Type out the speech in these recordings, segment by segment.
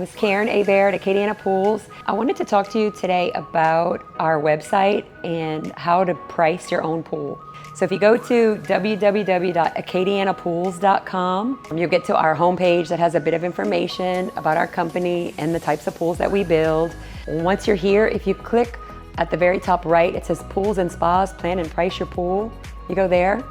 It's Karen Hebert at Acadiana Pools. I wanted to talk to you today about our website and how to price your own pool. So if you go to www.acadianapools.com, you'll get to our homepage that has a bit of information about our company and the types of pools that we build. Once you're here, if you click at the very top right, it says Pools and Spas, Plan and Price Your Pool. You go there,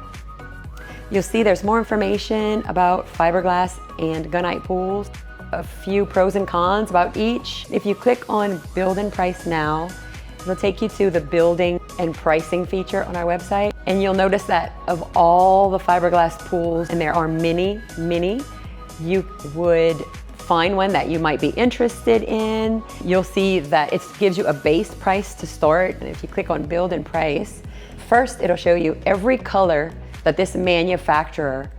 you'll see there's more information about fiberglass and gunite pools, a few pros and cons about each. If you click on Build and Price Now, it'll take you to the building and pricing feature on our website. And you'll notice that of all the fiberglass pools, and there are many, you would find one that you might be interested in. You'll see that it gives you a base price to start. And if you click on Build and Price, first it'll show you every color that this manufacturer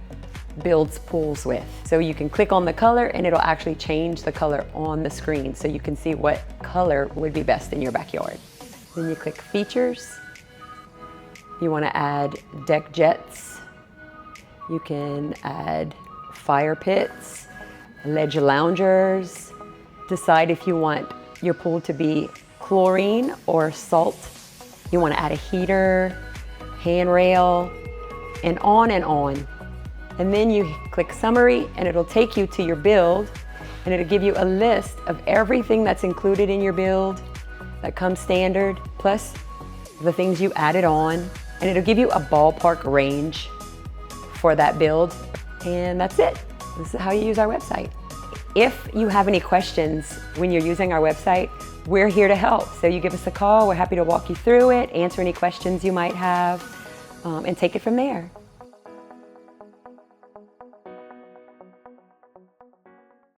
builds pools with. So you can click on the color and it'll actually change the color on the screen so you can see what color would be best in your backyard. Then you click Features. You want to add deck jets. You can add fire pits, ledge loungers. Decide if you want your pool to be chlorine or salt. You want to add a heater, handrail, and on and on. And then you click Summary and it'll take you to your build and it'll give you a list of everything that's included in your build that comes standard, plus the things you added on. And it'll give you a ballpark range for that build. And that's it. This is how you use our website. If you have any questions when you're using our website, we're here to help. So you give us a call, we're happy to walk you through it, answer any questions you might have, and take it from there.